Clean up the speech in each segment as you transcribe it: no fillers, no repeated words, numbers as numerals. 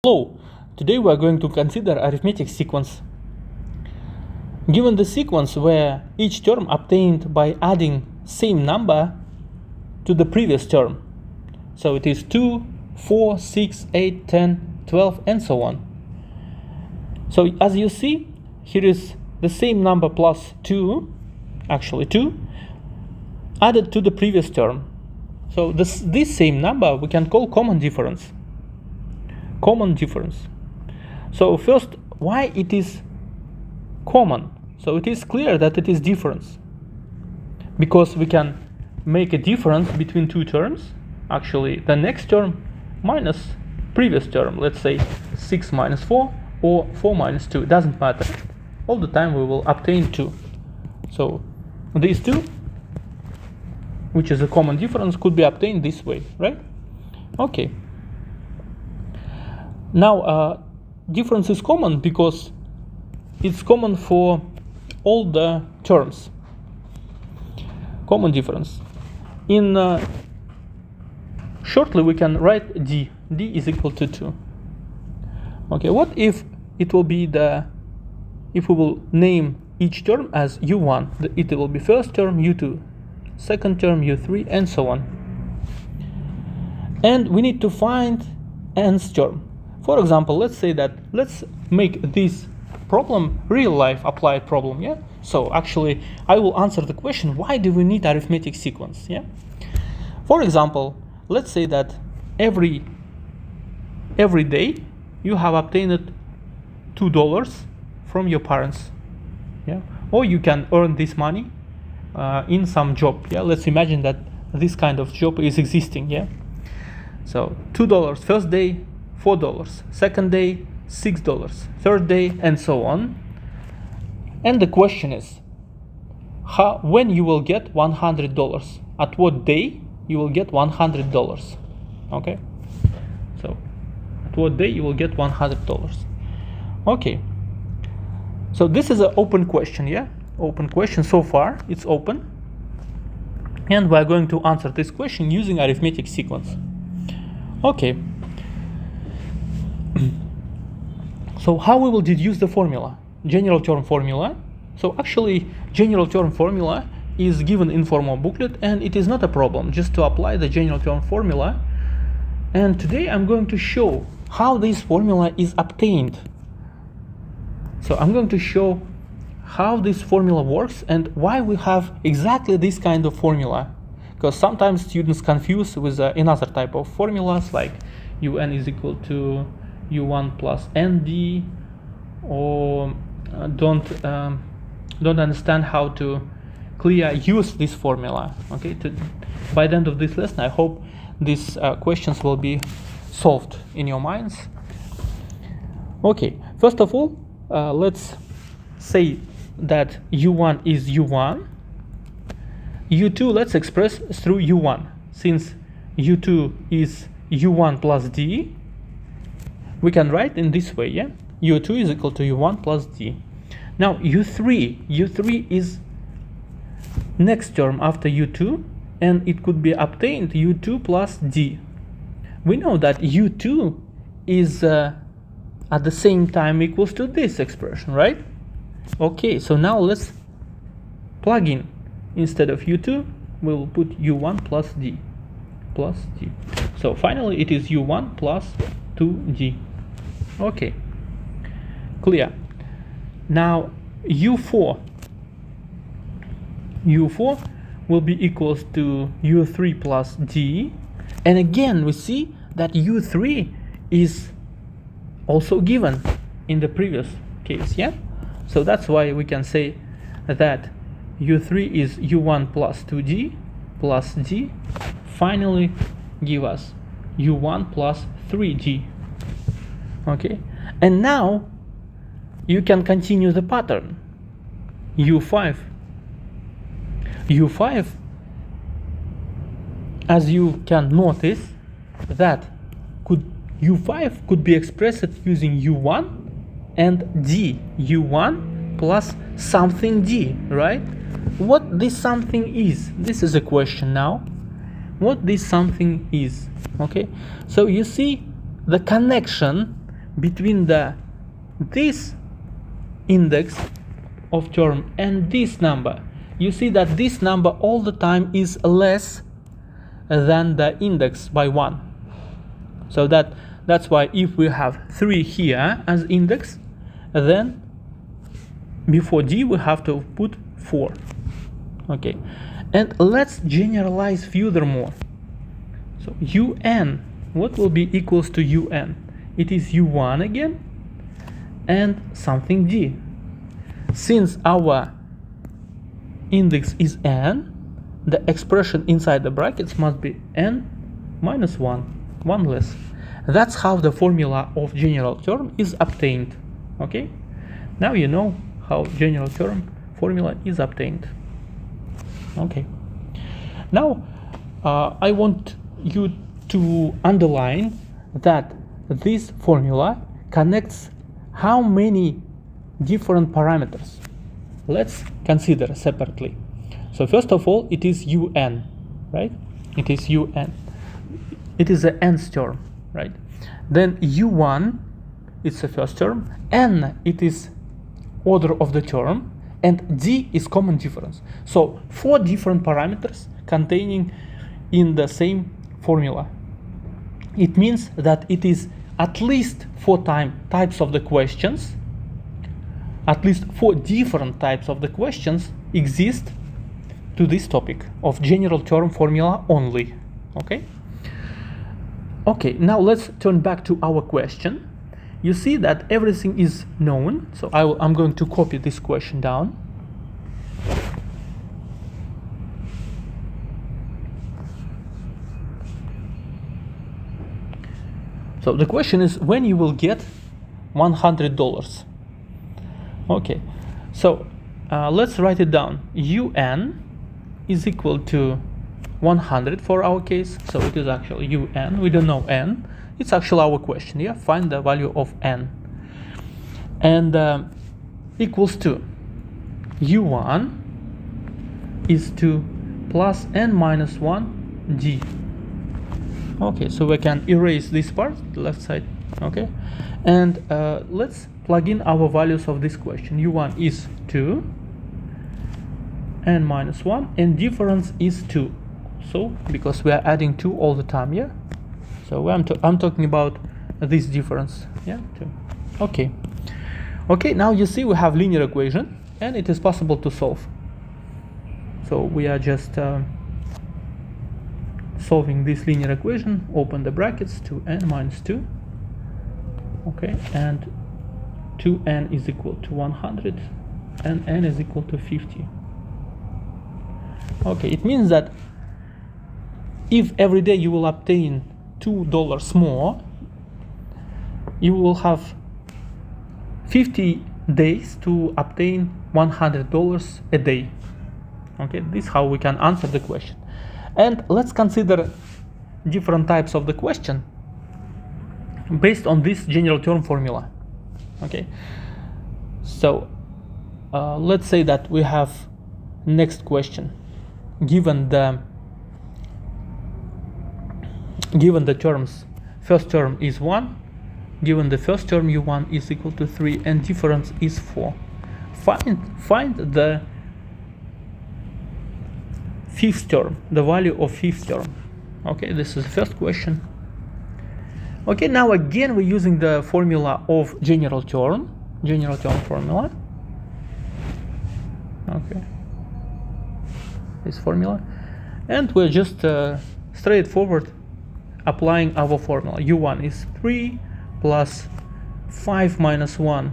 Hello, today we are going to consider arithmetic sequence. Given the sequence where each term obtained by adding same number to the previous term, so it is 2, 4, 6, 8, 10, 12 and so on. So as you see, here is the same number plus 2, actually 2, added to the previous term. So this same number we can call common difference. Common difference. So first, why it is common? So it is clear that it is difference, because we can make a difference between two terms, actually the next term minus previous term. Let's say 6 minus 4 or 4 minus 2, doesn't matter. All the time we will obtain 2. So these two, which is a common difference, could be obtained this way, right? Okay. Now, difference is common because it's common for all the terms. Common difference. In shortly we can write d. d is equal to 2. Okay, what if it will be if we will name each term as u1, it will be first term u2, second term u3, and so on. And we need to find nth term. For example, let's make this problem real life applied problem, yeah? So actually I will answer the question, why do we need arithmetic sequence, yeah? For example, let's say that every day you have obtained $2 from your parents, yeah? Or you can earn this money in some job, yeah? Let's imagine that this kind of job is existing, yeah? So $2 first day, $4, second day, $6, third day, and so on. And the question is, when you will get $100? At what day you will get $100? Okay, so at what day you will get $100? Okay, so this is an open question, yeah? Open question so far, it's open. And we are going to answer this question using arithmetic sequence. Okay. So how we will deduce the formula? General term formula. So actually, general term formula is given in formal booklet, and it is not a problem just to apply the general term formula. And today I'm going to show how this formula is obtained. So I'm going to show how this formula works and why we have exactly this kind of formula. Because sometimes students confuse with another type of formulas like un is equal to u1 plus nd, or don't understand how to clearly use this formula. Okay, by the end of this lesson I hope these questions will be solved in your minds. Okay, first of all, let's say that u1 is u1, u2 let's express through u1. Since u2 is u1 plus d, we can write in this way, yeah? u2 is equal to u1 plus d. Now u3 is next term after u2, and it could be obtained u2 plus d. We know that u2 is at the same time equals to this expression, right? Okay, so now let's plug in. Instead of u2, we will put u1 plus d. So finally it is u1 plus 2d. Okay, clear. Now u4 will be equals to u3 plus d, and again we see that u3 is also given in the previous case, yeah? So that's why we can say that u3 is u1 plus 2d plus d finally give us u1 plus 3d. Okay, and now you can continue the pattern. u5, as you can notice that u5 could be expressed using u1 and d, u1 plus something d, right? What this something is, this is a question now. What this something is, okay? So you see the connection between this index of term and this number, you see that this number all the time is less than the index by 1. So that's why if we have 3 here as index, then before d we have to put 4. Okay, and let's generalize furthermore. So un, what will be equals to un? It is u1 again and something d. Since our index is n, the expression inside the brackets must be n minus 1, 1 less. That's how the formula of general term is obtained. Okay, now you know how general term formula is obtained. Okay, now I want you to underline that this formula connects how many different parameters. Let's consider separately. So first of all, it is un, right? It is un. It is the nth term, right? Then u1, it's the first term. N, it is order of the term, and d is common difference. So 4 different parameters containing in the same formula. It means that it is at least 4 types of the questions. At least 4 different types of the questions exist to this topic of general term formula only. Okay. Okay, now let's turn back to our question. You see that everything is known, so I'm going to copy this question down. So the question is when you will get $100. Okay, so let's write it down. Un is equal to 100 for our case, so it is actually un. We don't know n. It's actually our question. Yeah, find the value of n, and equals to u1 is to plus n minus 1 d. Okay, so we can erase this part, the left side. Okay, and let's plug in our values of this question. u1 is 2, n minus 1, and difference is 2. So because we are adding 2 all the time, yeah. So I'm talking about this difference, yeah, 2. Okay. Okay, now you see we have linear equation, and it is possible to solve. So we are just solving this linear equation. Open the brackets to n minus 2. Okay, and 2n is equal to 100, and n is equal to 50. Okay, it means that if every day you will obtain $2 more, you will have 50 days to obtain $100 a day. Okay, this is how we can answer the question. And let's consider different types of the question based on this general term formula. Okay, so let's say that we have next question. Given the terms, first term is 1, given the first term u1 is equal to 3 and difference is 4. Find the fifth term, the value of fifth term. Okay, this is the first question. Okay, now again we're using the formula of general term formula. Okay, this formula, and we're just straightforward applying our formula. u1 is 3 plus 5 minus 1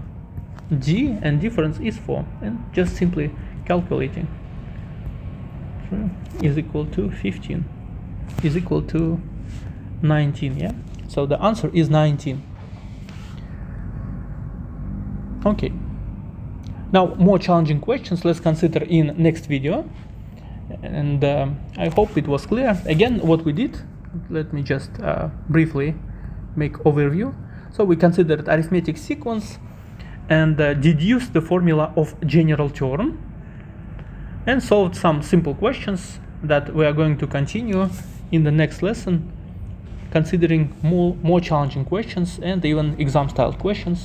d, and difference is 4, and just simply calculating. 3 is equal to 15 is equal to 19. Yeah, so the answer is 19. Okay, now more challenging questions let's consider in next video, and I hope it was clear. Again, what we did, let me just briefly make overview. So we considered arithmetic sequence and deduced the formula of general term and solved some simple questions that we are going to continue in the next lesson considering more challenging questions and even exam style questions.